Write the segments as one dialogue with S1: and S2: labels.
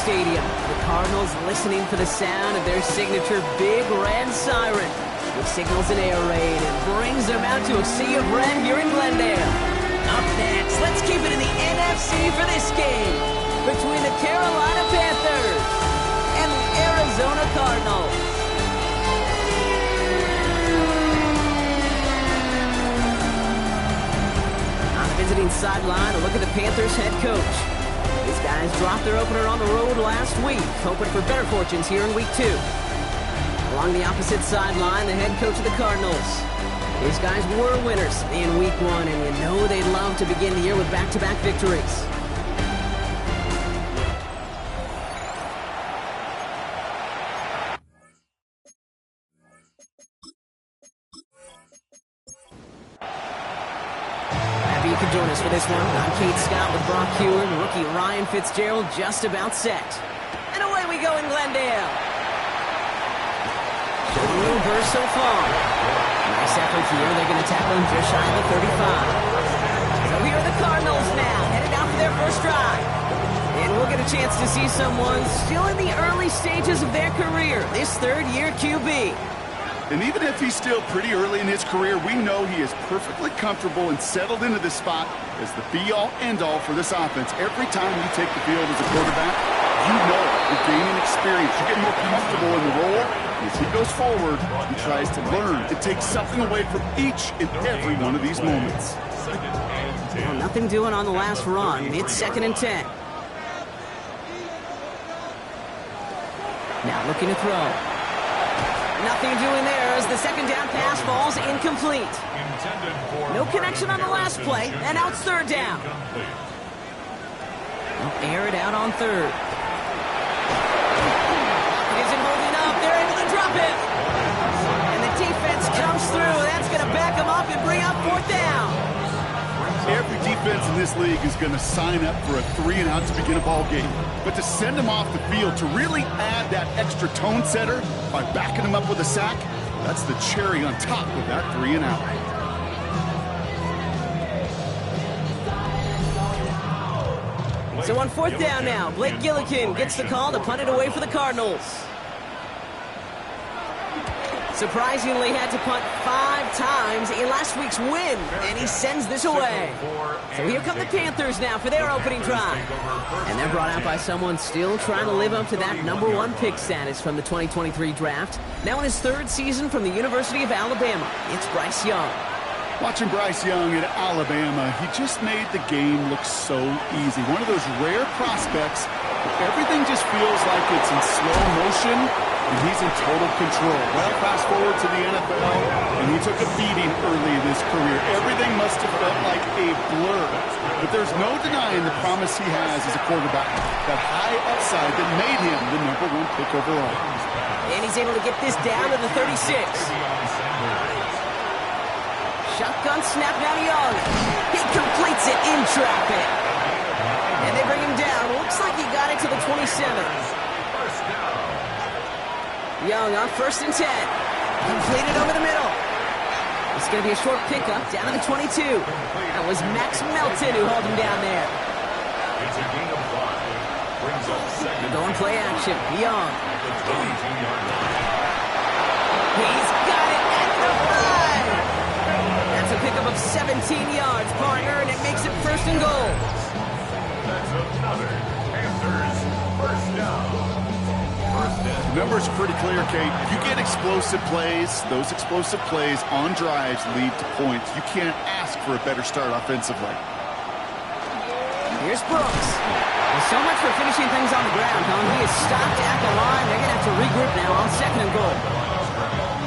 S1: stadium. The Cardinals listening for the sound of their signature big red siren, which signals an air raid and brings them out to a sea of red here in Glendale. Up next, let's keep it in the NFC for this game between the Carolina Panthers and the Arizona Cardinals. On the visiting sideline, a look at the Panthers head coach. These guys dropped their opener on the road last week, hoping for better fortunes here in week 2. Along the opposite sideline, the head coach of the Cardinals. These guys were winners in week 1, and you know they'd love to begin the year with back-to-back victories. You can join us for this one. I'm Kate Scott with Brock Hewitt, rookie Ryan Fitzgerald just about set. And away we go in Glendale. Showing a little burst so far. Nice effort here. They're going to tackle him just shy of the 35. So here are the Cardinals now, headed out for their first drive. And we'll get a chance to see someone still in the early stages of their career, this third-year QB.
S2: And even if he's still pretty early in his career, we know he is perfectly comfortable and settled into this spot as the be-all, end-all for this offense. Every time you take the field as a quarterback, you know you're gaining experience. You're getting more comfortable in the role. As he goes forward, he tries to learn and take something away from each and every one of these moments.
S1: Well, nothing doing on the last run. It's 2nd and 10. Now looking to throw. Nothing doing there as the second down pass falls incomplete. No connection on the last play, and now it's 3rd down. They'll air it out on 3rd. It isn't holding up. They're able to drop it. And the defense comes through. That's going to back them up and bring up 4th down.
S2: Every defense in this league is going to sign up for a 3-and-out to begin a ball game. But to send them off the field, to really add that extra tone setter by backing them up with a sack, that's the cherry on top of that 3-and-out.
S1: So on 4th down now, Blake Gillikin gets the call to punt it away for the Cardinals. Surprisingly had to punt 5 times in last week's win, and he sends this away. So here come the Panthers now for their opening drive. And they're brought out by someone still trying to live up to that #1 pick status from the 2023 draft. Now in his 3rd season from the University of Alabama, it's Bryce Young.
S2: Watching Bryce Young at Alabama, he just made the game look so easy. One of those rare prospects where everything just feels like it's in slow motion, and he's in total control. Well, fast forward to the NFL, and he took a beating early in his career. Everything must have felt like a blur. But there's no denying the promise he has as a quarterback, that high upside that made him the #1 pick overall.
S1: And he's able to get this down to the 36. Shotgun snap now to Young. He completes it in traffic. And they bring him down. Looks like he got it to the 27. Young on 1st and 10. Completed over the middle. It's going to be a short pickup down to the 22. That was Max Melton who hauled him down there. They're going play action. Young. He's got it at the 5. That's a pickup of 17 yards. Partner, and it makes it 1st and goal.
S3: That's another Panthers 1st down.
S2: The numbers are pretty clear, Kate. You get explosive plays. Those explosive plays on drives lead to points. You can't ask for a better start offensively.
S1: Here's Brooks. Well, so much for finishing things on the ground, huh? He is stopped at the line. They're going to have to regroup now on 2nd and goal.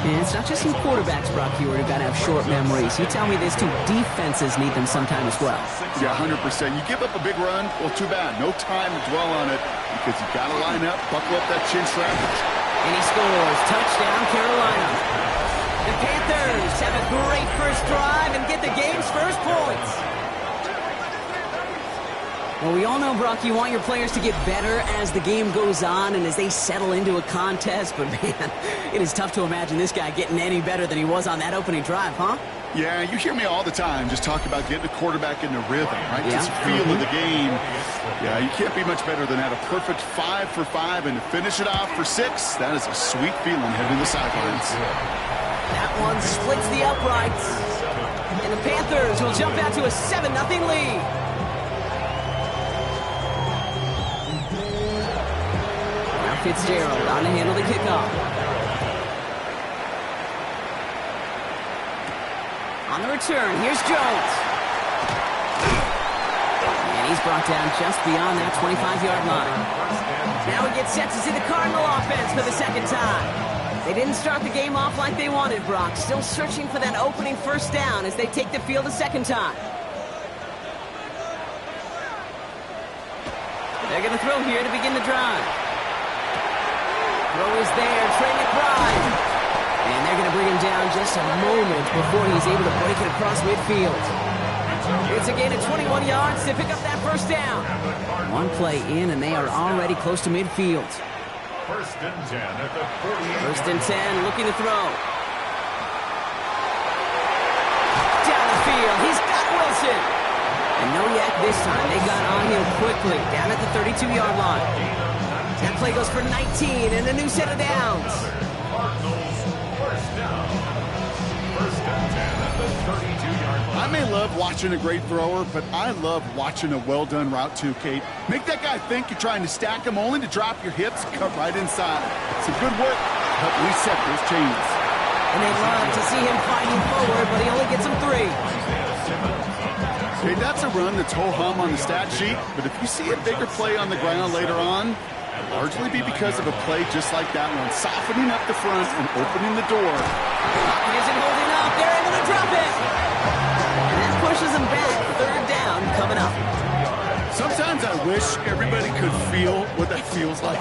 S1: And it's not just some quarterbacks, Brock Hewitt, who've got to have short memories. You tell me this too, defenses need them sometime as well.
S2: Yeah, 100%. You give up a big run, well, too bad. No time to dwell on it because you got to line up, buckle up that chin strap.
S1: And he scores. Touchdown, Carolina. The Panthers have a great first drive and get the game's first points. Well, we all know, Brock, you want your players to get better as the game goes on and as they settle into a contest. But, man, it is tough to imagine this guy getting any better than he was on that opening drive, huh?
S2: Yeah, you hear me all the time just talk about getting a quarterback in the rhythm, right?
S1: Yeah.
S2: Just feel of the game. Yeah, you can't be much better than that. A perfect 5 for 5, and to finish it off for 6, that is a sweet feeling heading to the sidelines.
S1: That one splits the uprights. And the Panthers will jump out to a 7-0 lead. Now Fitzgerald on to handle the kickoff. On the return, here's Jones. And he's brought down just beyond that 25-yard line. Now we get set to see the Cardinal offense for the second time. They didn't start the game off like they wanted, Brock. Still searching for that opening first down as they take the field a second time. They're going to throw here to begin the drive. Throw is there, Trey McBride. And they're going to bring him down just a moment before he's able to break it across midfield. It's a gain of 21 yards to pick up that first down. One play in, and they are already close to midfield.
S3: First and 10 at the 48.
S1: First and 10, looking to throw. Down the field, he's got Wilson. And no yak this time. They got on him quickly, down at the 32-yard line. That play goes for 19 and a new set of downs.
S3: Cardinals, first down. First and 10 at the 32-yard line.
S2: I may love watching a great thrower, but I love watching a well-done route too, Kate. Make that guy think you're trying to stack him only to drop your hips, cut right inside. Some good work. Help reset those chains.
S1: And they love to see him fighting forward, but he only gets him 3.
S2: Okay, that's a run that's ho-hum on the stat sheet, but if you see a bigger play on the ground later on, it'll largely be because of a play just like that one, softening up the front and opening the door.
S1: He isn't holding up. They're able to drop it. And that pushes him back. Third down coming up.
S2: Sometimes I wish everybody could feel what that feels like.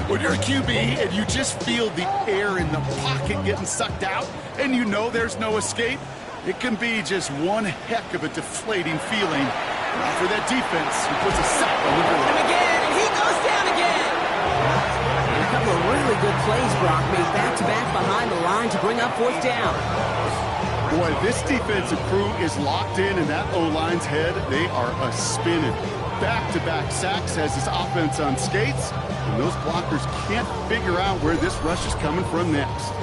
S2: When you're a QB and you just feel the air in the pocket getting sucked out and you know there's no escape, it can be just one heck of a deflating feeling. Now for that defense, who puts a sack on the board.
S1: And again, and he goes down again. And a couple of really good plays, Brock, made back-to-back behind the line to bring up fourth down.
S2: Boy, this defensive crew is locked in that O-line's head. They are a-spinning. Back-to-back sacks has his offense on skates, and those blockers can't figure out where this rush is coming from next.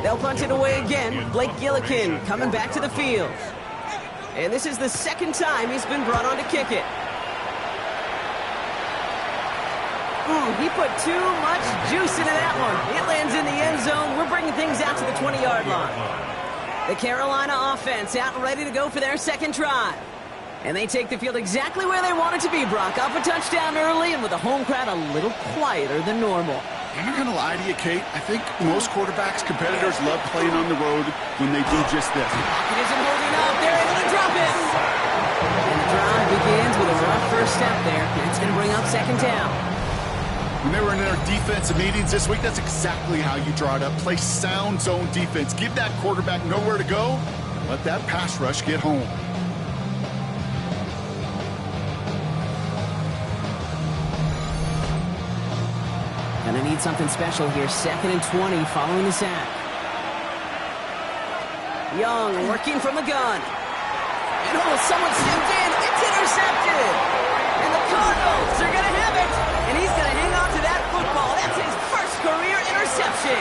S1: They'll punt it away again. Blake Gillikin coming back to the field. And this is the second time he's been brought on to kick it. He put too much juice into that one. It lands in the end zone. We're bringing things out to the 20-yard line. The Carolina offense out and ready to go for their second drive. And they take the field exactly where they want it to be, Brock. Off a touchdown early and with the home crowd a little quieter than normal.
S2: I'm not going to lie to you, Kate. I think most quarterbacks, competitors love playing on the road when they do just this.
S1: It isn't holding up. They're able to drop it. And the drive begins with a rough first step there. And it's going to bring up second down.
S2: When they were in their defensive meetings this week, that's exactly how you draw it up. Play sound zone defense. Give that quarterback nowhere to go. Let that pass rush get home.
S1: Gonna need something special here. Second and 20 following the sack. Young working from the gun. And someone stepped in. It's intercepted. And the Cardinals are gonna have it. And he's gonna hang on to that football. That's his first career interception.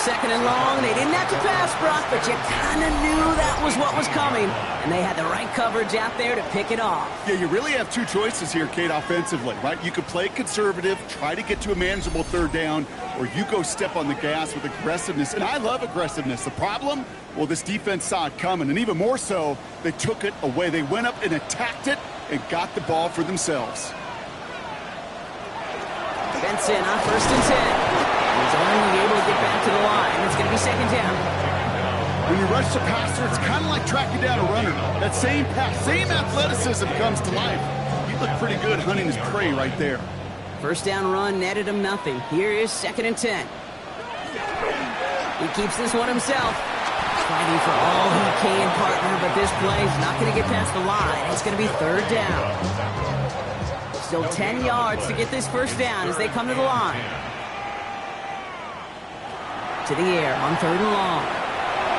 S1: Second and long. They didn't have to pass, Brock, but you kind of knew that was what was coming. And they had the right coverage out there to pick it off.
S2: Yeah, you really have two choices here, Kate, offensively, right? You could play conservative, try to get to a manageable third down, or you go step on the gas with aggressiveness. And I love aggressiveness. The problem? Well, this defense saw it coming, and even more so, they took it away. They went up and attacked it and got the ball for themselves.
S1: Benson on first and 10. He's only able to get back to the line. It's going to be second down.
S2: When you rush the passer, it's kind of like tracking down a runner. That same pass, same athleticism comes to life. He looked pretty good hunting his prey right there.
S1: First down run netted him nothing. Here is second and 10. He keeps this one himself. Fighting for all he can, partner, but this play is not going to get past the line. It's going to be third down. Still 10 yards to get this first down as they come to the line. To the air on third and long.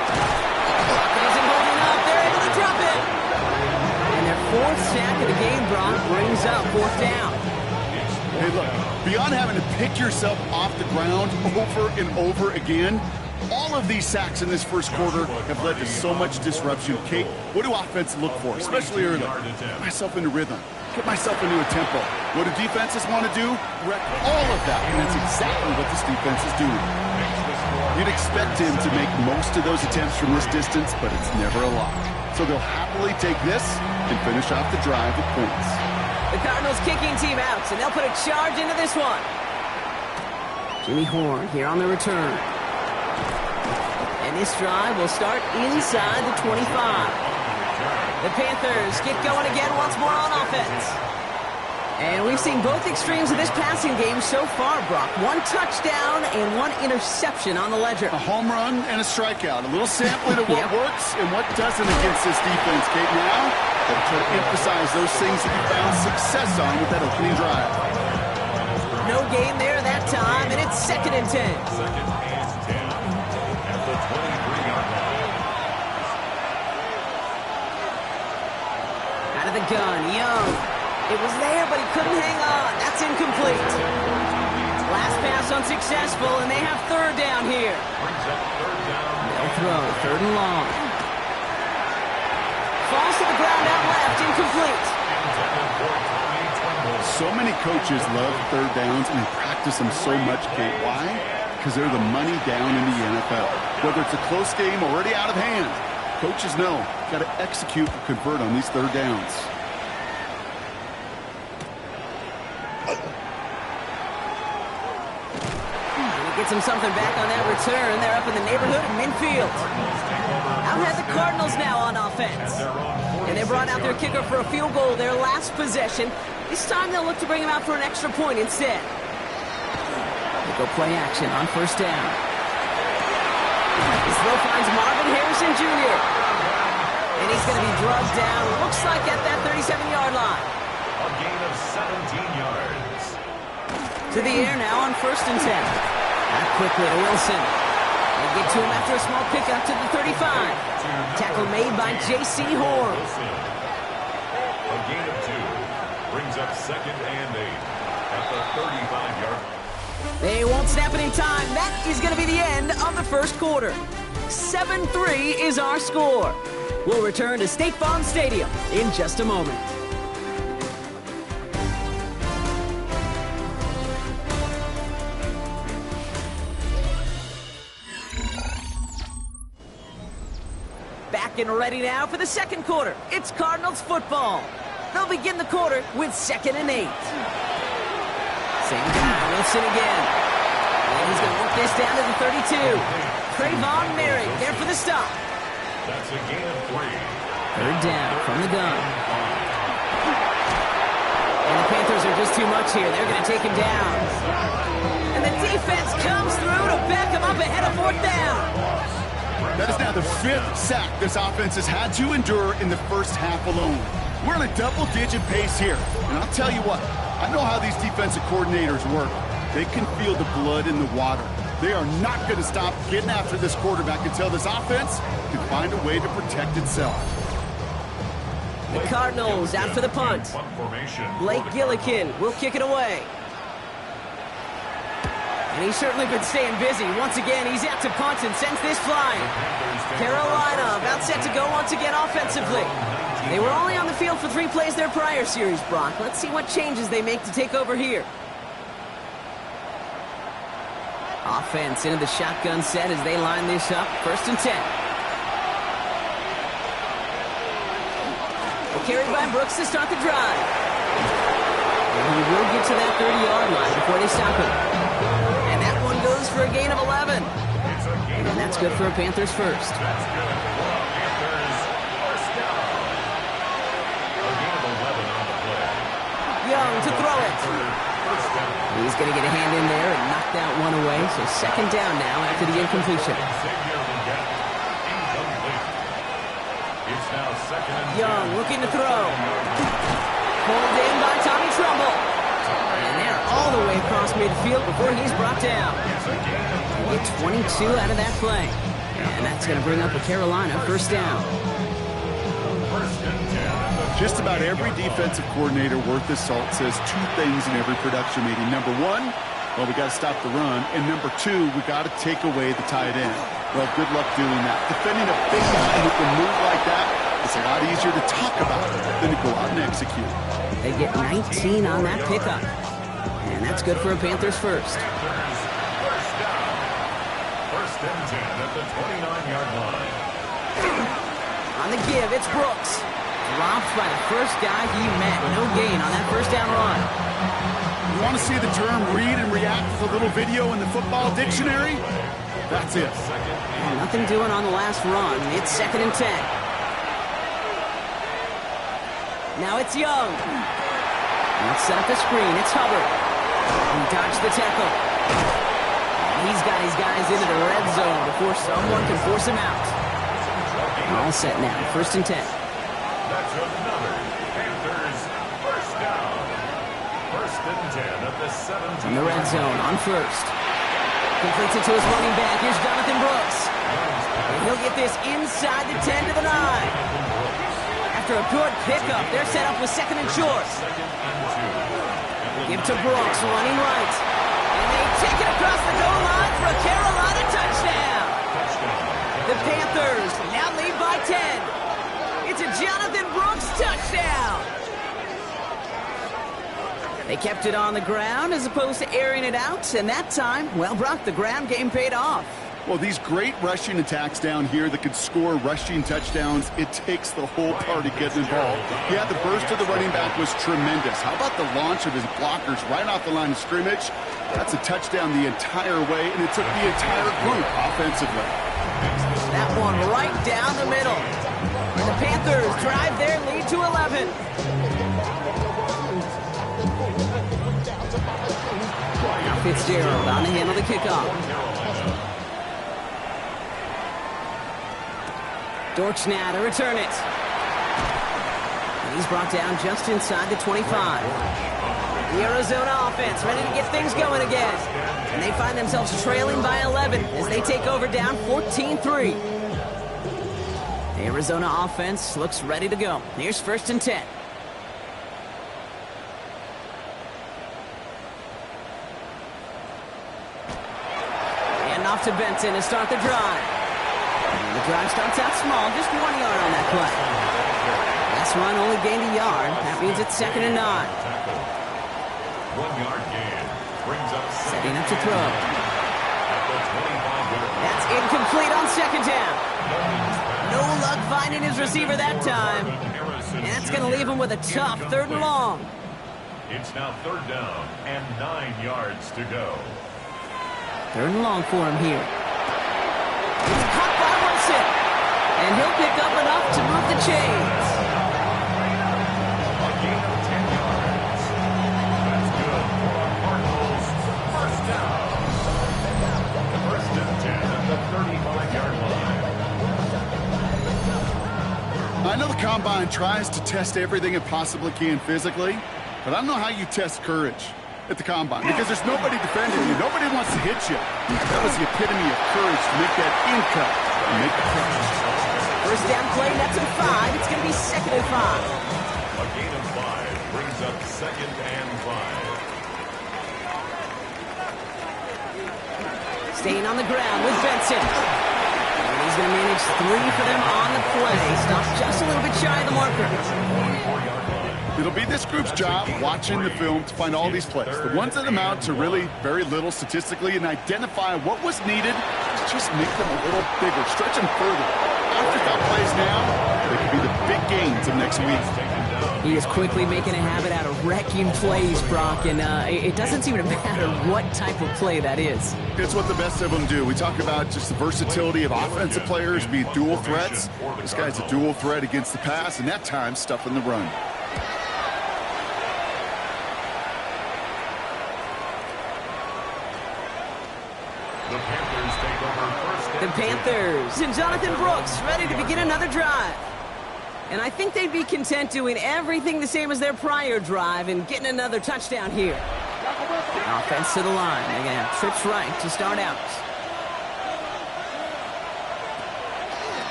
S1: It isn't fourth sack of the game, Brock, brings up fourth down.
S2: Hey, look, beyond having to pick yourself off the ground over and over again, all of these sacks in this first quarter have led to so much disruption. Kate, what do offense look for, especially early? Get myself into rhythm. Get myself into a tempo. What do defenses want to do? Wreck all of that, and that's exactly what this defense is doing. You'd expect him to make most of those attempts from this distance, but it's never a lock. So they'll happily take this and finish off the drive with points.
S1: The Cardinals kicking team out, and they'll put a charge into this one. Jimmy Horn here on the return. And this drive will start inside the 25. The Panthers get going again once more on offense. And we've seen both extremes of this passing game so far, Brock. One touchdown and one interception on the ledger.
S2: A home run and a strikeout. A little sampling of what works and what doesn't against this defense, Kate. Now, they'll try to emphasize those things that you found success on with that opening drive.
S1: No gain there that time, and it's 2nd and 10.
S3: 2nd and 10 at the 23-yard line.
S1: Out of the gun, Young. It was there, but he couldn't hang on. That's incomplete. Last pass unsuccessful, and they have 3rd down here. They'll throw 3rd and long. Falls to the ground out left, incomplete.
S2: So many coaches love 3rd downs and they practice them so much, Kate. Why? Because they're the money down in the NFL. Whether it's a close game or already out of hand, coaches know got to execute and convert on these 3rd downs.
S1: Gets him something back on that return. They're up in the neighborhood of midfield. Out have the Cardinals now on offense. And they brought out their kicker for a field goal their last possession. This time they'll look to bring him out for an extra point instead. They go play action on 1st down. This throw finds Marvin Harrison Jr. And he's going to be drugged down, looks like at that 37-yard line.
S3: A gain of 17 yards.
S1: To the air now on 1st and 10. Back quickly to Wilson. They get to him after a small pickup to the 35. Tackle made by J.C. Horn.
S3: A gain of 2 brings up 2nd and 8 at the 35-yard.
S1: They won't snap it in time. That is going to be the end of the first quarter. 7-3 is our score. We'll return to State Farm Stadium in just a moment. Back and ready now for the second quarter. It's Cardinals football. They'll begin the quarter with 2nd and 8. Same guy, Wilson again. And he's going to work this down to the 32. Trayvon Merrick there for the stop.
S3: That's a gain of 3.
S1: 3rd down from the gun. And the Panthers are just too much here. They're going to take him down. And the defense comes through to back him up ahead of 4th down.
S2: That is now the 5th sack this offense has had to endure in the first half alone. We're in a double-digit pace here. And I'll tell you what, I know how these defensive coordinators work. They can feel the blood in the water. They are not going to stop getting after this quarterback until this offense can find a way to protect itself.
S1: The Cardinals out for the punt. Blake Gillikin will kick it away. And he's certainly been staying busy. Once again, he's out to punt and sends this flying. Carolina about set to go once again offensively. They were only on the field for 3 plays their prior series, Brock. Let's see what changes they make to take over here. Offense into the shotgun set as they line this up. 1st and 10. Carried by Brooks to start the drive. And he will get to that 30-yard line before they stop him. And that one goes for a gain of 11. And that's good for a Panthers first.
S3: That's good for a Panthers first down. A gain of 11 on the play.
S1: Young to throw it.
S3: First down.
S1: He's going to get a hand in there and knock that one away. So 2nd down now after the incompletion.
S3: It's now 2nd and 10.
S1: Young looking to throw. Pulled in by Tommy Trumbull. And they're all the way across midfield before he's brought down. Get 22 out of that play. And that's going to bring up a Carolina first down.
S3: First and 10 at the
S2: Just about every defensive coordinator worth his salt says two things in every production meeting. Number one, well, we got to stop the run. And number two, we got to take away the tight end. Well, good luck doing that. Defending a big guy who can move like that, it's a lot easier to talk about than to go out and execute.
S1: They get 19 on that pickup. And that's good for a Panthers first.
S3: First down. First and 10 at the 29-yard line.
S1: On the give, it's Brooks. Dropped by the first guy he met. No gain on that first down run.
S2: You want to see the term read and react with a little video in the football dictionary? That's it.
S1: Nothing doing on the last run. It's 2nd and 10. Now it's Young. Let's set up the screen. It's Hubbard. He dodged the tackle. He's got his guys into the red zone before someone can force him out. All set now. 1st and 10.
S3: That's another Panthers first down. 1st and 10 at the 17.
S1: In the red zone on 1st. Completes it to his running back. Here's Jonathan Brooks. And he'll get this inside the 10 to the 9. After a good pickup, they're set up with 2nd and short. Give to Brooks, running right. And they take it across the goal line for a Carolina touchdown. The Panthers now lead by 10. It's a Jonathan Brooks touchdown. They kept it on the ground as opposed to airing it out. And that time, well, Brock, the ground game paid off.
S2: Well, these great rushing attacks down here that could score rushing touchdowns, it takes the whole party getting involved. Yeah, the burst of the running back was tremendous. How about the launch of his blockers right off the line of scrimmage? That's a touchdown the entire way, and it took the entire group offensively.
S1: That one right down the middle. The Panthers drive their lead to 11. Now Fitzgerald on to handle the kickoff. Dortch now to return it. And he's brought down just inside the 25. The Arizona offense ready to get things going again. And they find themselves trailing by 11 as they take over down 14-3. The Arizona offense looks ready to go. Here's 1st and 10. And off to Benson to start the drive. And the drive starts out small, just 1 yard on that play. Last run only gained a yard. That means it's 2nd and 9.
S3: 1 yard gain brings up
S1: Setting up to throw. That's incomplete on 2nd down. No luck finding his receiver that time. And that's going to leave him with a tough 3rd and long.
S3: It's now 3rd down and 9 yards to go.
S1: 3rd and long for him here. It's caught by Wilson. And he'll pick up enough to move the chains.
S3: A gain of 10 yards. That's good for our Cardinals. First down. 1st and 10 at the 35-yard line.
S2: I know the Combine tries to test everything it possibly can physically, but I don't know how you test courage at the Combine, because there's nobody defending you. Nobody wants to hit you. That was the epitome of courage to make that in cut and make the catch.
S1: First down play, that's at 5. It's going to be 2nd and 5.
S3: A gain of 5 brings up 2nd and 5.
S1: Staying on the ground with Benson. And he's going to manage 3 for them on the play. Stops just a little bit shy of the marker.
S2: It'll be this group's job watching the film to find all these plays, the ones that amount to really very little statistically, and identify what was needed to just make them a little bigger, stretch them further. Afterthought plays now, they could be the big gains of next week.
S1: He is quickly making a habit out of wrecking plays, Brock, and it doesn't seem to matter what type of play that is.
S2: It's what the best of them do. We talk about just the versatility of offensive players being dual threats. This guy's a dual threat against the pass, and that time stuffing the run.
S1: The Panthers and Jonathan Brooks ready to begin another drive. And I think they'd be content doing everything the same as their prior drive and getting another touchdown here. Offense to the line. Again, trips right to start out.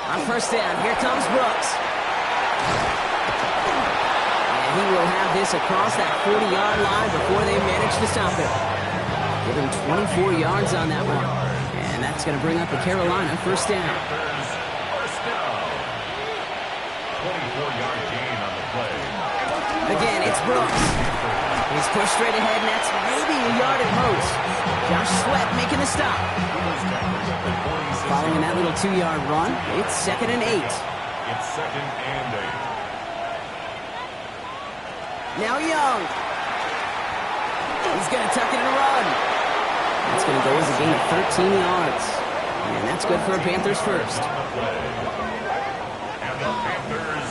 S1: On 1st down, here comes Brooks. he will have this across that 40-yard line before they manage to stop him. Give him 24 yards on that one. And that's going to bring up a Carolina first down.
S3: First down. 24-yard gain on the play.
S1: Again, it's Brooks. He's pushed straight ahead, and that's maybe a yard at most. Josh Sweat making the stop. Following that little 2-yard run, it's 2nd and 8.
S3: It's 2nd and 8.
S1: Now Young. He's going to tuck it and run. That's going to go as a gain of 13 yards. And that's good for a Panthers first.
S3: And the Panthers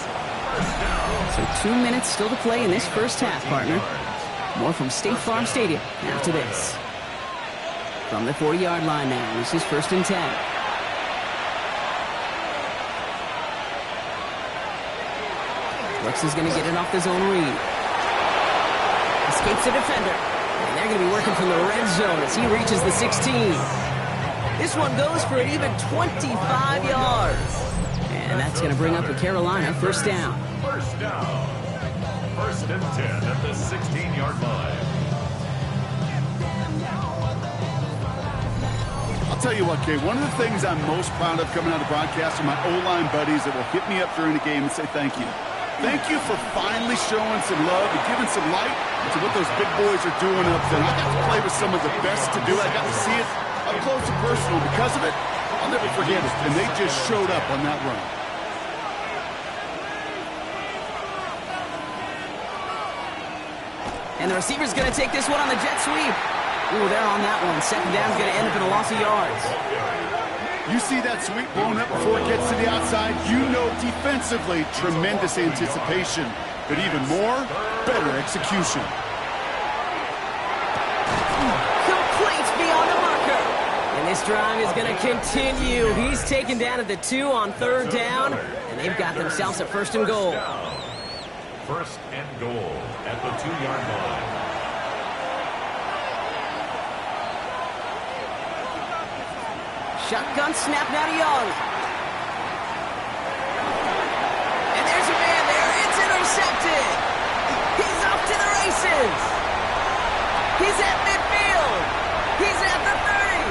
S3: first down.
S1: So 2 minutes still to play in this first half, partner. More from State Farm Stadium after this. From the 40-yard line now, this is 1st and 10. Brooks is going to get it off the zone read. Escapes the defender. And they're going to be working from the red zone as he reaches the 16. This one goes for an even 25 yards. And that's going to bring up a Carolina first down.
S3: First down. 1st and 10 at the 16-yard line.
S2: I'll tell you what, Kate, one of the things I'm most proud of coming out of broadcast are my O-line buddies that will hit me up during the game and say thank you. Thank you for finally showing some love and giving some light to what those big boys are doing up there. I got to play with some of the best to do it. I got to see it up close and personal. Because of it, I'll never forget it. And they just showed up on that run.
S1: And the receiver's going to take this one on the jet sweep. Ooh, they're on that one. 2nd down's going to end up in a loss of yards.
S2: You see that sweep blown up before it gets to the outside, you know defensively, tremendous anticipation. But even more, better execution.
S1: Complete beyond the marker. And this drive is going to continue. He's taken down at the 2 on 3rd down. And they've got themselves a 1st and goal.
S3: 1st and goal at the 2-yard line.
S1: Shotgun snap now to Young. And there's a man there. It's intercepted. He's off to the races. He's at midfield. He's at the 30.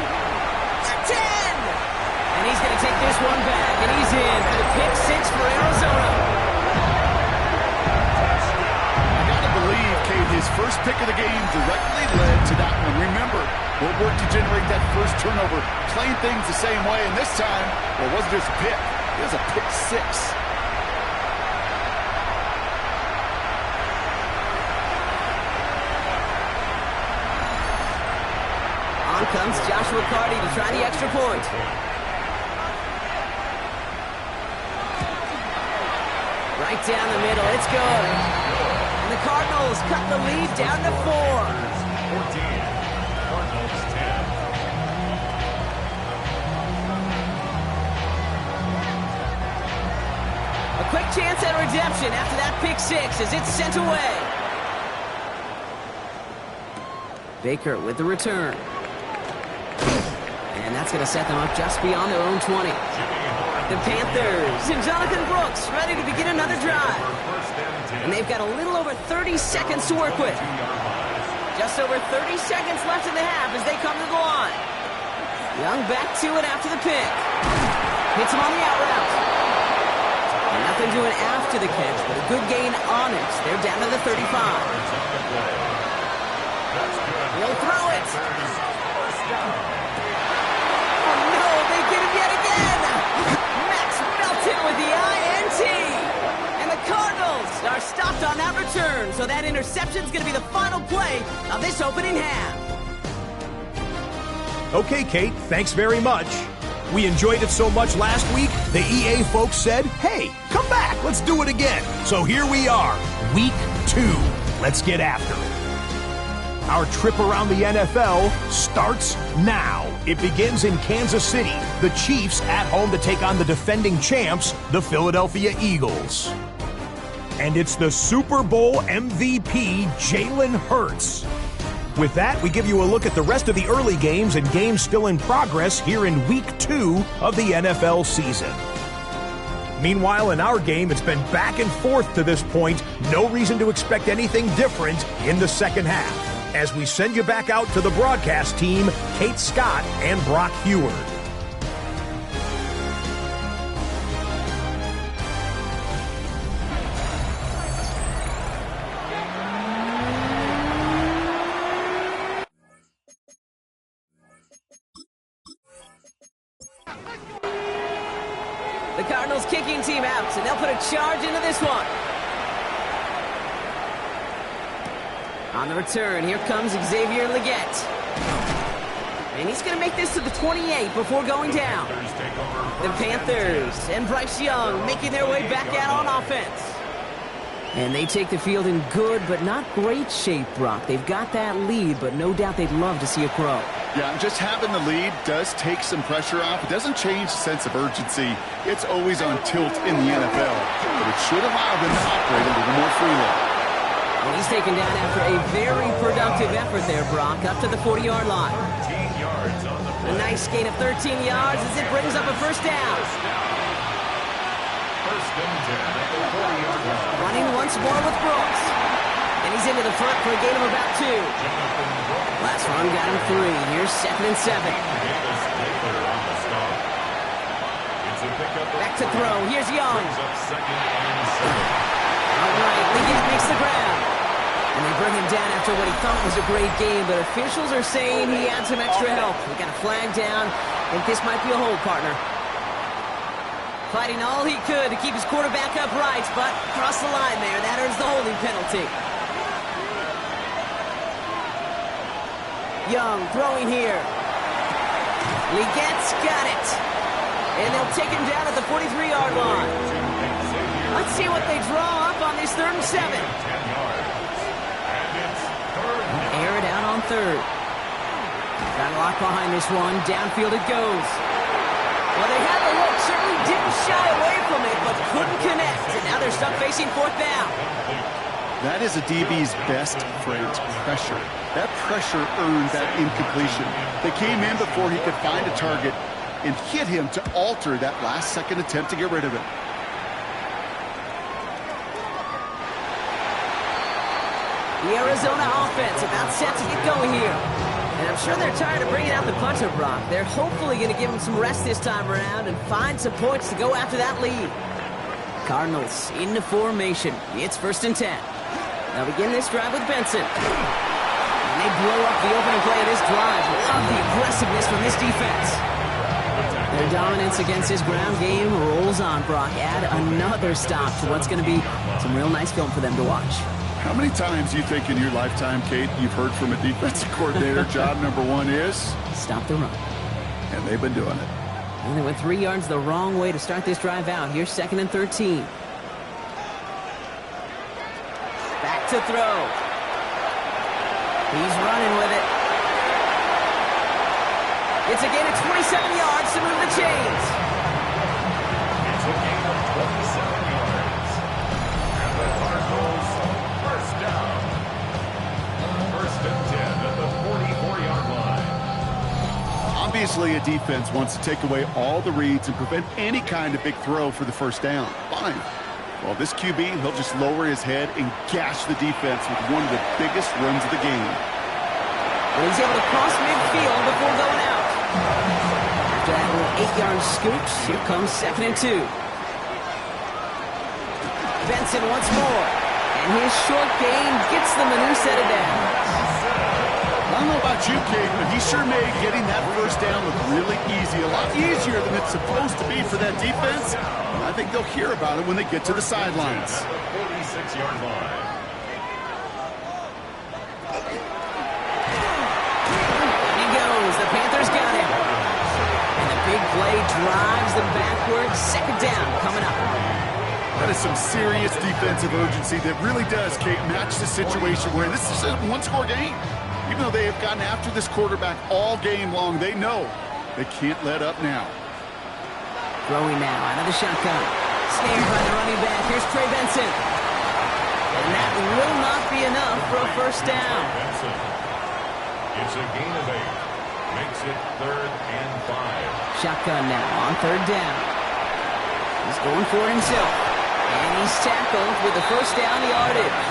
S1: The 10. And he's going to take this one back. And he's in for the pick 6 for Arizona.
S2: His first pick of the game directly led to that one. Remember, what worked to generate that first turnover, playing things the same way, and this time, well, it wasn't just a pick, it was a pick 6.
S1: On comes Joshua Carty to try the extra point. Right down the middle, it's good. And the Cardinals cut the lead down to 4.
S3: 14. Cardinals 10.
S1: A quick chance at redemption after that pick 6 as it's sent away. Baker with the return. And that's going to set them up just beyond their own 20. The Panthers and Jonathan Brooks ready to begin another drive. And they've got a little over 30 seconds to work with. Just over 30 seconds left in the half as they come to the line. Young back to it after the pick. Hits him on the out route. And nothing doing after the catch, but a good gain on it. They're down to the 35. He'll throw it. Oh no, they get him yet again. Max Melton with the INT. Cardinals are stopped on that return, so that interception's going to be the final play of this opening half.
S4: Okay, Kate, thanks very much. We enjoyed it so much last week, the EA folks said, hey, come back, let's do it again. So here we are, week 2. Let's get after it. Our trip around the NFL starts now. It begins in Kansas City. The Chiefs at home to take on the defending champs, the Philadelphia Eagles. And it's the Super Bowl MVP, Jalen Hurts. With that, we give you a look at the rest of the early games and games still in progress here in Week 2 of the NFL season. Meanwhile, in our game, it's been back and forth to this point. No reason to expect anything different in the second half. As we send you back out to the broadcast team, Kate Scott and Brock Heward.
S1: The Cardinals kicking team out, and they'll put a charge into this one. On the return, here comes Xavier Leggett. And he's going to make this to the 28 before going down. The Panthers and Bryce Young making their way back out on offense. And they take the field in good but not great shape, Brock. They've got that lead, but no doubt they'd love to see it grow.
S2: Yeah, just having the lead does take some pressure off. It doesn't change the sense of urgency. It's always on tilt in the NFL. But it should allow them to operate a little more freely.
S1: Well, he's taken down after a very productive effort there, Brock, up to the 40-yard line. A nice gain of 13 yards as it brings up a first down. Running once more with Brooks. And he's into the front for a gain of about 2. Last run got him 3. Here's 2nd and 7. Back to throw. Here's Young. All right, Leggett makes the grab. And they bring him down after what he thought was a great game, but officials are saying he had some extra help. He got a flag down. I think this might be a hold, partner. Fighting all he could to keep his quarterback upright, but across the line there, that earns the holding penalty. Young throwing here. Leggett's got it. And they'll take him down at the 43-yard line. Let's see what they draw up on this 3rd and 7. Air it out on 3rd. Got a lot behind this one. Downfield it goes. Well, they had the look. Certainly didn't shy away from it, but couldn't connect. And now they're stuck facing 4th down.
S2: That is a DB's best friend, pressure. That pressure earned that incompletion. They came in before he could find a target and hit him to alter that last-second attempt to get rid of it.
S1: The Arizona offense about set to get going here. And I'm sure they're tired of bringing out the punter, Brock. They're hopefully going to give him some rest this time around and find some points to go after that lead. Cardinals into formation. It's 1st and 10. They'll begin this drive with Benson. And they blow up the opening play of this drive. Love the aggressiveness from this defense. Their dominance against this ground game rolls on, Brock. Add another stop to what's going to be some real nice film for them to watch.
S2: How many times do you think in your lifetime, Kate, you've heard from a defensive coordinator, job number 1 is?
S1: Stop the run.
S2: And they've been doing it.
S1: And they went 3 yards the wrong way to start this drive out. Here's 2nd and 13. Back to throw. He's running with it. It's a gain of 27 yards to move the chains.
S3: It's a gain of 27 yards. And the Cardinals, first down. 1st and 10 at the 44-yard line.
S2: Obviously, a defense wants to take away all the reads and prevent any kind of big throw for the first down. Fine. Well, this QB, he'll just lower his head and gash the defense with one of the biggest runs of the game.
S1: Well, he's able to cross midfield before going out. After that little 8-yard scooch, here comes 2nd and 2. Benson once more. And his short gain gets them a new set of downs.
S2: I don't know about you, Kate, but he sure made getting that first down look really easy. A lot easier than it's supposed to be for that defense. And I think they'll hear about it when they get to the sidelines.
S3: 46-yard line.
S1: He goes. The Panthers got him. And the big play drives them backwards. 2nd down coming up.
S2: That is some serious defensive urgency that really does, Kate, match the situation we're in. This is a one-score game. Even though they have gotten after this quarterback all game long, they know they can't let up now.
S1: Throwing now out of the shotgun. Snared by the running back. Here's Trey Benson. And that will not be enough for a first down.
S3: Benson. It's a gain of 8. Makes it 3rd and 5.
S1: Shotgun now on 3rd down. He's going for it himself. And he's tackled with the first down yardage.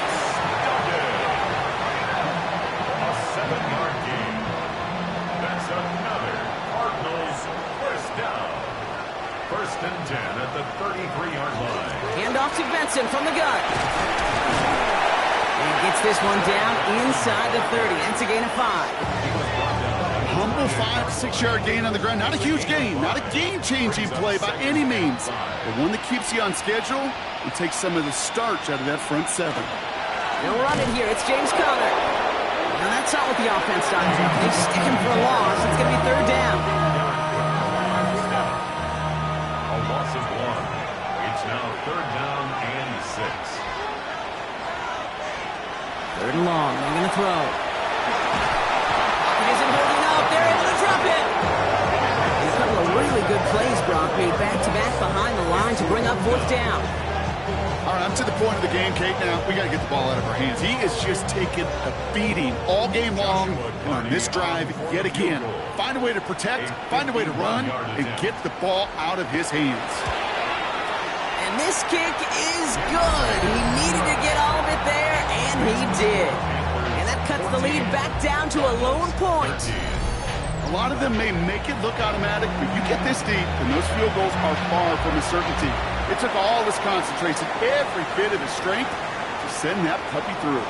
S3: A 7-yard gain. That's another Cardinals first down. First and 10 at the 33-yard line.
S1: Hand off to Benson from the gun. And he gets this one down inside the 30. That's a gain of 5.
S2: Humble 5 to 6 yard gain on the ground. Not a huge gain, not a game-changing play by any means, but one that keeps you on schedule and takes some of the starch out of that front 7.
S1: They'll run it here. It's James Conner. Now that's not what the offense does. They stick him for a loss. It's going to be third down.
S3: A loss of 1. It's now third down and 6.
S1: Third and long. They're going to throw. He isn't holding up. They're able to drop it. And a couple of really good plays, Brock, made back-to-back behind the line to bring up fourth down.
S2: All right, I'm to the point of the game, Kate. Now, we got to get the ball out of our hands. He is just taking a beating all game long on this drive yet again. Find a way to protect, find a way to run, and get the ball out of his hands.
S1: And this kick is good. He needed to get all of it there, and he did. And that cuts the lead back down to a lone point.
S2: A lot of them may make it look automatic, but you get this deep, and those field goals are far from a certainty. It took all his concentration, every bit of his strength, to send that puppy through.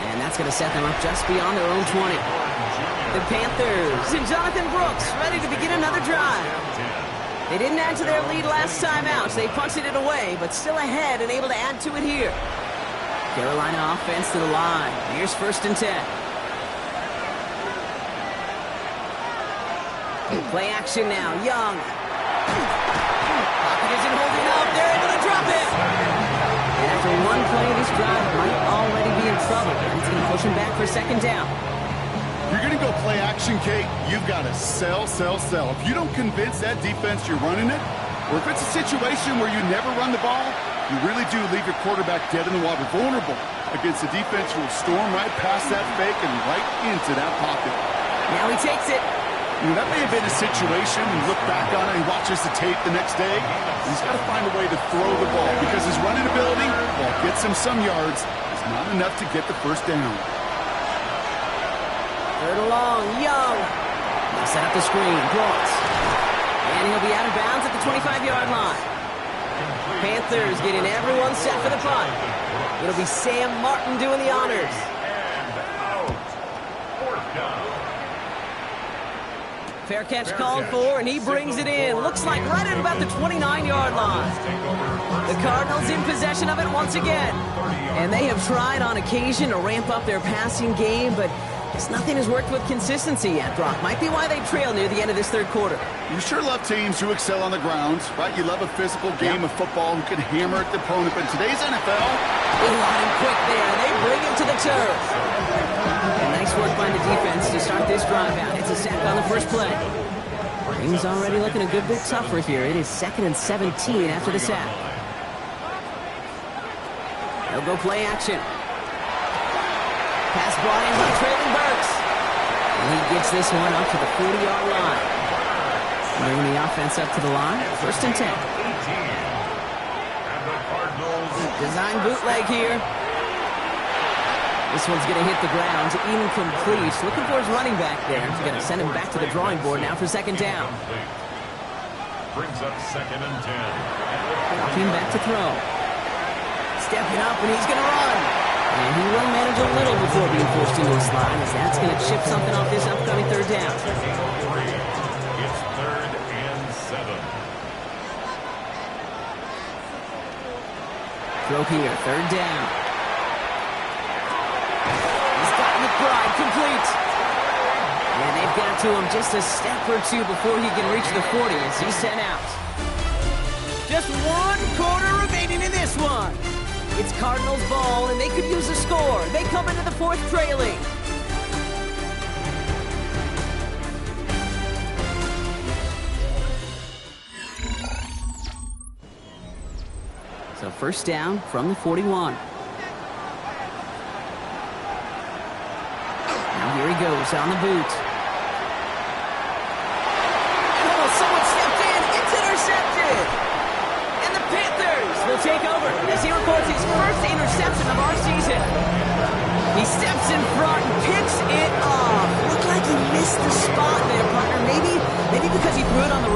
S1: And that's going to set them up just beyond their own 20. The Panthers and Jonathan Brooks ready to begin another drive. They didn't add to their lead last time out. They punted it away, but still ahead and able to add to it here. Carolina offense to the line. Here's first and 10. Play action now. Young. Pocket isn't holding up. They're able to drop it. And after one play, this drive might already be in trouble. And it's going to push him back for second down.
S2: If you're going to go play action, Kate, you've got to sell. If you don't convince that defense you're running it, or if it's a situation where you never run the ball, you really do leave your quarterback dead in the water, vulnerable against a defense who will storm right past that fake and right into that pocket.
S1: Now he takes it.
S2: You know, that may have been a situation, you look back on it, he watches the tape the next day, he's got to find a way to throw the ball because his running ability, while it gets him some yards, is not enough to get the first down.
S1: Third and long, Young. They'll set up the screen, Brooks. And he'll be out of bounds at the 25-yard line. Panthers getting everyone set for the punt. It'll be Sam Martin doing the honors.
S3: And out. Fourth down.
S1: Fair catch called for, and he brings it in. Looks like right at about the 29-yard line. The Cardinals in possession of it once again. And they have tried on occasion to ramp up their passing game, but just nothing has worked with consistency yet, Brock. Might be why they trail near the end of this third quarter.
S2: You sure love teams who excel on the ground, right? You love a physical game of football who can hammer at the opponent, but in today's NFL,
S1: they line him quick there, and they bring him to the turf. And nice work by the defense to start this drive out. It's a sack on the first play. Things already looking a good bit tougher here. It is 2nd and 17 after the sack. They'll go play action. Pass brought in by Traylon Burks. And he gets this one up to the 40-yard line. Bringing the offense up to the line. First and 10. Design bootleg here. This one's going to hit the ground. Incomplete. Looking for his running back there. He's going to send him back to the drawing board now for second down.
S3: Brings up 2nd and 10.
S1: Walking back to throw. Stepping up, and he's going to run. And he will manage a little before being forced into a slide, as that's going to chip something off this upcoming third down.
S3: It's 3rd and 7.
S1: Throw here, third down. He's got McBride complete. And they've got to him just a step or two before he can reach the 40 as he's sent out. Just one quarter remaining in this one. It's Cardinals ball, and they could use a score. They come into the fourth trailing. So first down from the 41. Now here he goes on the boot. Oh, someone stepped in. It's intercepted.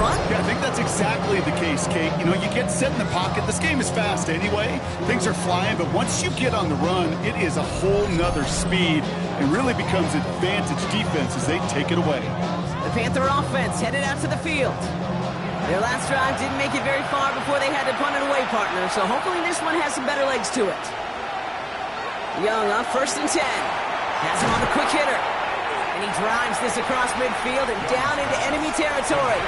S1: what?
S2: Yeah, I think that's exactly the case, Kate. You know, you get set in the pocket. This game is fast anyway. Things are flying, but once you get on the run, it is a whole nother speed and really becomes advantage defense as they take it away.
S1: The Panther offense headed out to the field. Their last drive didn't make it very far before they had to punt it away, partner, so hopefully this one has some better legs to it. Young up 1st and 10. Has him on the quick hitter. And he drives this across midfield and down into enemy territory.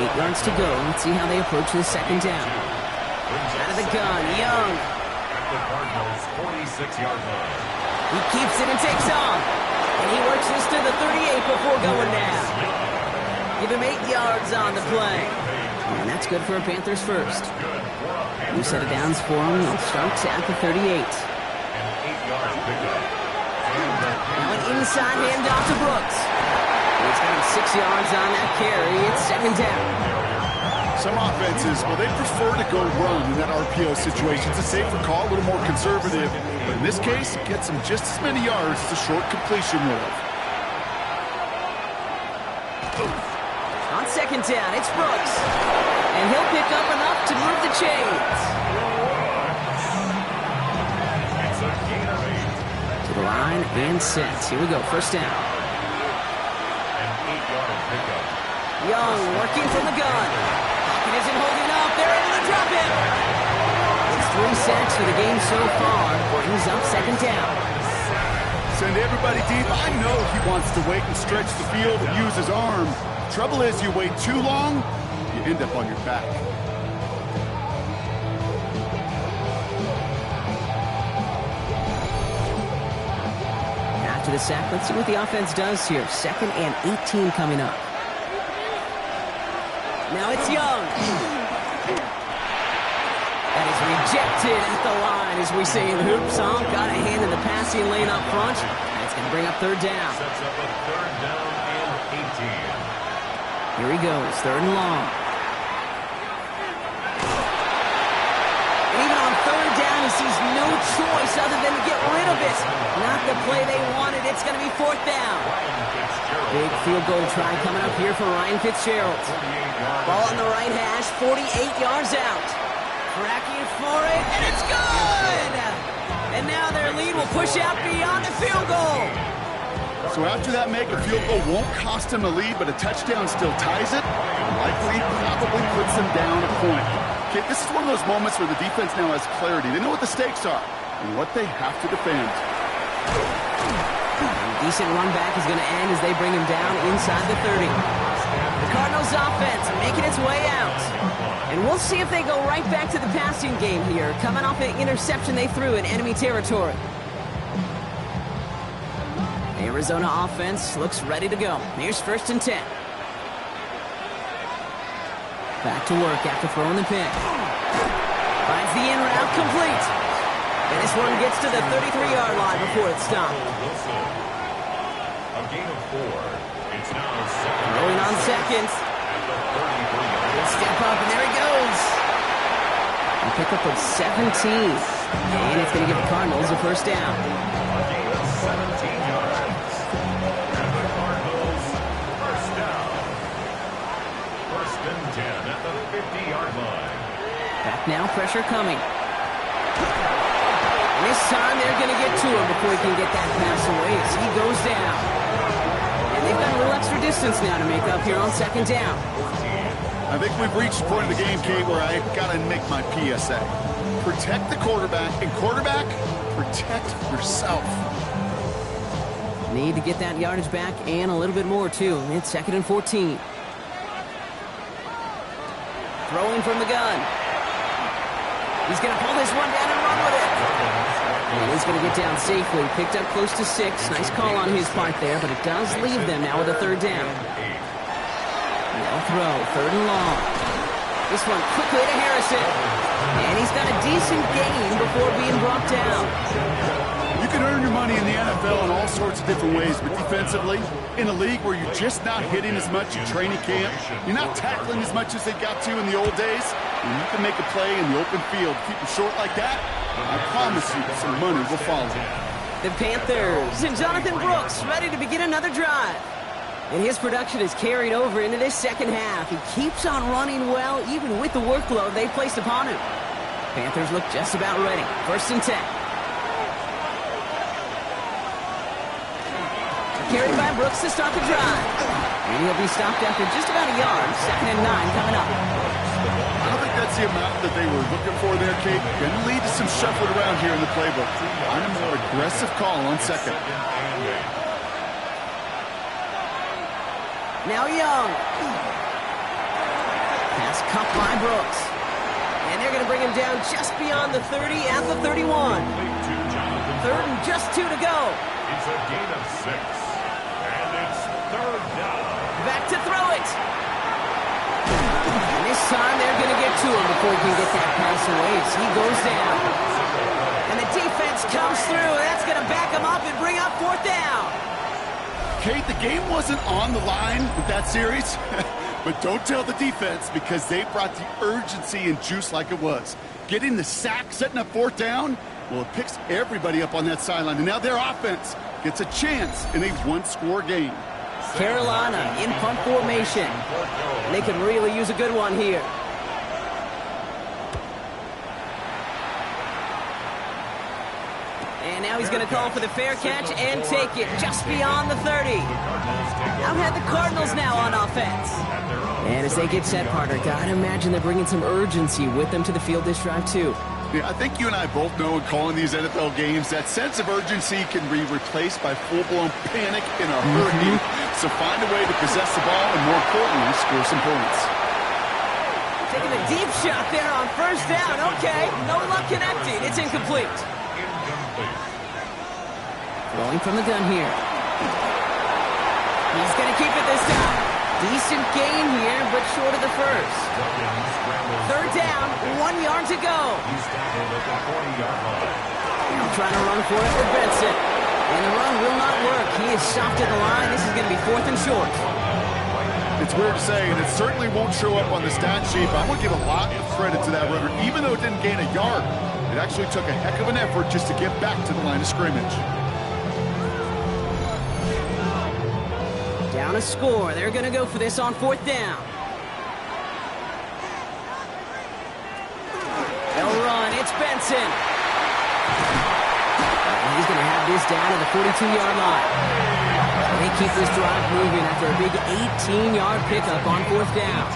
S1: 8 yards to go. Let's see how they approach this 2nd down. Out of the gun, Young.
S3: At the Cardinals' 46-yard line.
S1: He keeps it and takes off. And he works this to the 38 before going down. Give him 8 yards on the play. And that's good for a Panthers first. New set of downs for him. They'll start at the 38. Now an inside handoff to Brooks. He's got him 6 yards on that carry. It's 2nd down.
S2: Some offenses, well, they prefer to go run in that RPO situation. It's a safer call, a little more conservative. But in this case, it gets him just as many yards as a short completion would have.
S1: On 2nd down, it's Brooks. And he'll pick up enough to move the chains. To the line and set. Here we go, 1st down.
S3: An 8-yard pickup.
S1: Young working from the gun. Pocket isn't holding up. They're able to drop him. It's 3 sacks for the game so far. Brings up 2nd down.
S2: Send everybody deep. I know he wants to wait and stretch the field and use his arm. Trouble is, you wait too long, you end up on your back.
S1: After the sack, let's see what the offense does here. 2nd and 18 coming up. Now it's Young. That is rejected at the line, as we say in hoops. Got a hand in the passing lane up front. That's going to bring up 3rd down.
S3: Sets up a 3rd down and 18.
S1: Here he goes, 3rd and long. And even on 3rd down, he sees no choice other than to get rid of it. Not the play they wanted. It's going to be 4th down. Big field goal try coming up here for Ryan Fitzgerald. Ball on the right hash, 48 yards out. Cracking for it, and it's good! And now their lead will push out beyond the field goal.
S2: So after that make, a field goal won't cost him a lead, but a touchdown still ties it. Likely probably puts them down a point. Okay, this is one of those moments where the defense now has clarity. They know what the stakes are and what they have to defend.
S1: A decent run back is going to end as they bring him down inside the 30. The Cardinals offense making its way out. And we'll see if they go right back to the passing game here, coming off an interception they threw in enemy territory. Arizona offense looks ready to go. Here's 1st and 10. Back to work after throwing the pick. Finds the in route complete. And this one gets to the 33-yard line before it's stopped.
S3: A gain of 4. It's now 2nd.
S1: Rolling on 2nd. Step up, and there he goes. A pickup of 17. And it's going to give the Cardinals a 1st down.
S3: A gain of 17 yards. And the Cardinals, 1st down. 1st and 10 at the 50-yard line.
S1: Back now, pressure coming. And this time they're going to get to him before he can get that pass away as he goes down. And they've got a little extra distance now to make up here on 2nd down.
S2: I think we've reached the point of the game, Kate, where I've got to make my PSA. Protect the quarterback, and quarterback, protect yourself.
S1: Need to get that yardage back and a little bit more, too. It's 2nd and 14. Throwing from the gun. He's going to pull this one down and run with it. And he's going to get down safely. Picked up close to 6. Nice call on his part there, but it does leave them now with a 3rd down. They'll throw, 3rd and long. This one quickly to Harrison. And he's got a decent gain before being brought down.
S2: You can earn your money in the NFL in all sorts of different ways, but defensively, in a league where you're just not hitting as much at training camp, you're not tackling as much as they got to in the old days, and you can make a play in the open field. Keep it short like that, I promise you some money will follow.
S1: The Panthers and Jonathan Brooks ready to begin another drive. And his production is carried over into this second half. He keeps on running well, even with the workload they placed upon him. Panthers look just about ready. 1st and 10. Carried by Brooks to start the drive. And he'll be stopped after just about a yard. 2nd and 9 coming up.
S2: I don't think that's the amount that they were looking for there, Kate. Going to lead to some shuffling around here in the playbook. I'm a more aggressive call on 2nd.
S1: Now Young. Pass cut by Brooks. And they're going to bring him down just beyond the 30 at the 31. 3rd and just 2 to go.
S3: It's a gain of 6. And it's 3rd down.
S1: Back to throw it. And this time they're going to get to him before he can get that pass away as he goes down. And the defense comes through. That's going to back him up and bring up 4th down.
S2: Kate, the game wasn't on the line with that series, but don't tell the defense because they brought the urgency and juice like it was. Getting the sack, setting up 4th down, well, it picks everybody up on that sideline, and now their offense gets a chance in a one-score game.
S1: Carolina in punt formation. And they could really use a good one here. And now he's going to call for the fair catch and take it just beyond the 30. Out had the Cardinals now on offense. And as they get set, partner, gotta imagine they're bringing some urgency with them to the field this drive, too.
S2: Yeah, I think you and I both know in calling these NFL games that sense of urgency can be replaced by full-blown panic in a hurry. So find a way to possess the ball and, more importantly, score some points.
S1: Taking a deep shot there on 1st down. Okay, no luck connecting. It's incomplete. Throwing from the gun here. He's going to keep it this time. Decent gain here, but short of the 1st. 3rd down, 1 yard to go.
S3: He's tackled at the 40-yard line.
S1: Now trying to run for it with Benson. And the run will not work. He is stopped at the line. This is going to be 4th and short.
S2: It's weird to say, and it certainly won't show up on the stat sheet, but I want to give a lot of credit to that runner. Even though it didn't gain a yard, it actually took a heck of an effort just to get back to the line of scrimmage.
S1: Down a score. They're going to go for this on 4th down. They'll run. It's Benson. And he's going to have this down to the 42-yard line. And they keep this drive moving after a big 18-yard pickup on 4th down.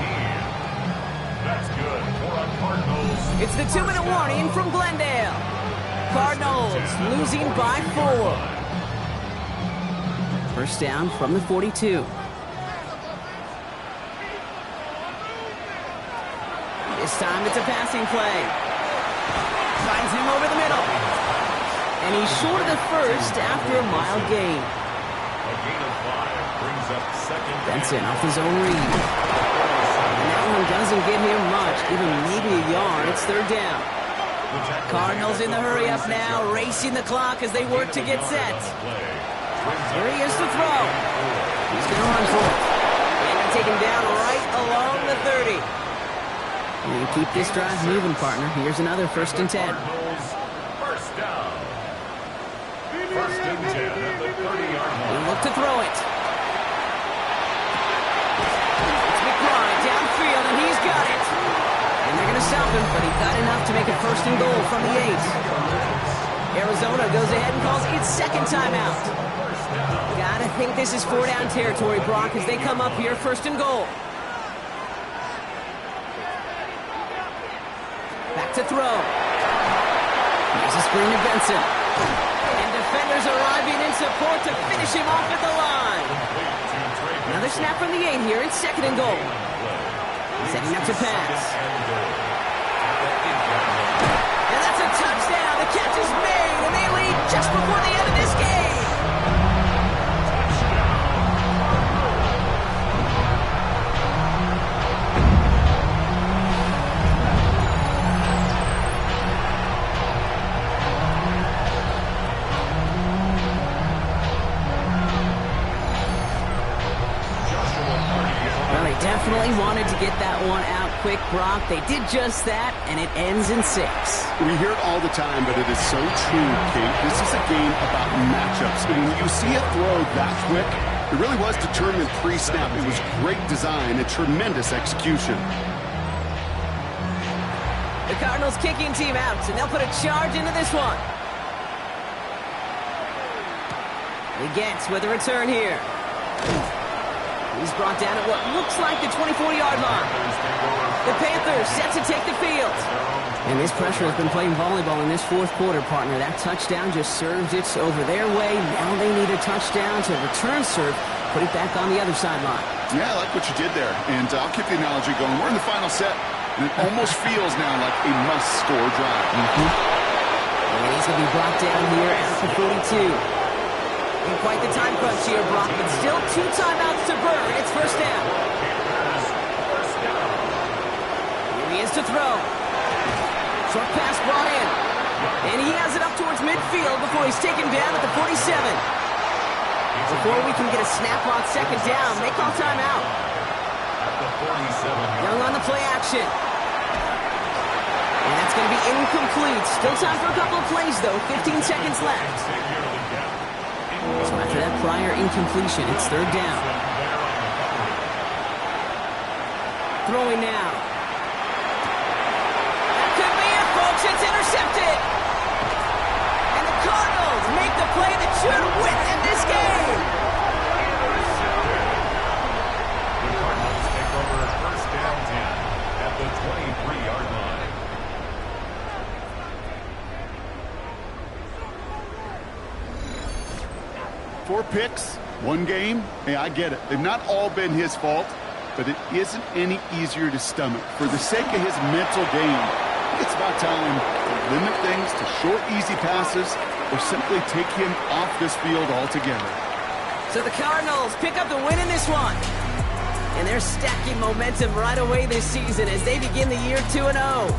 S3: That's good for a Cardinals.
S1: It's the 2-minute warning from Glendale. Cardinals losing by 4. 1st down from the 42. This time it's a passing play. Finds him over the middle. And he's short of the 1st after a mild gain.
S3: A gain of 5 brings up 2nd.
S1: Benson off his own read. And that one doesn't get him much, even maybe a yard. It's 3rd down. Cardinals in the hurry up now, racing the clock as they work to get set. Here he is to throw. He's going to run for it. And they take him down right along the 30. And keep this drive moving, partner. Here's another 1st and 10.
S3: Cardinals, 1st down. 1st and 10 at the 30-yard line.
S1: He'll look to throw it. It's McBride downfield, and he's got it. And they're going to stop him, but he got enough to make it 1st and goal from the 8. Arizona goes ahead and calls its 2nd timeout. Gotta think this is 4-down territory, Brock, as they come up here 1st and goal. Back to throw. Here's a screen to Benson. And defenders arriving in support to finish him off at the line. Another snap from the 8 here. It's 2nd and goal. Setting up to pass. And that's a touchdown. The catch is made, and they lead just before the end of this game. Definitely wanted to get that one out quick, Brock. They did just that, and it ends in 6.
S2: We hear it all the time, but it is so true, Kate. This is a game about matchups. And when you see a throw that quick, It really was determined pre-snap. It was great design and tremendous execution.
S1: The Cardinals kicking team out, and they'll put a charge into this one. He gets with a return here. He's brought down at what looks like the 24-yard line. The Panthers set to take the field. And this pressure has been playing volleyball in this fourth quarter, partner. That touchdown just served it over their way. Now they need a touchdown to return serve, put it back on the other sideline.
S2: Yeah, I like what you did there. And I'll keep the analogy going. We're in the final set, and it almost feels now like a must-score drive.
S1: And he's going to be brought down here at the 42. In quite the time crunch here, Brock, but still 2 timeouts to burn. It's first down. Here he is to throw. Short pass brought in. And he has it up towards midfield before he's taken down at the 47. Before we can get a snap on second down, they call timeout. Young on the play action. And that's going to be incomplete. Still time for a couple of plays, though. 15 seconds left. So after that prior incompletion, it's third down. Throwing now. That could be it, folks. It's intercepted. And the Cardinals make the play that should win in this game.
S3: The Cardinals take over first down 10 at the 23-yard line.
S2: Four picks, one game. Hey, I get it. They've not all been his fault, but it isn't any easier to stomach. For the sake of his mental game, it's about time to limit things to short, easy passes or simply take him off this field altogether.
S1: So the Cardinals pick up the win in this one. And they're stacking momentum right away this season as they begin the year 2-0.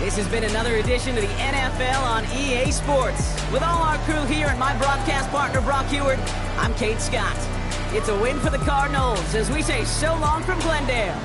S1: This has been another edition of the NFL on EA Sports. With all our crew here and my broadcast partner, Brock Heward, I'm Kate Scott. It's a win for the Cardinals as we say so long from Glendale.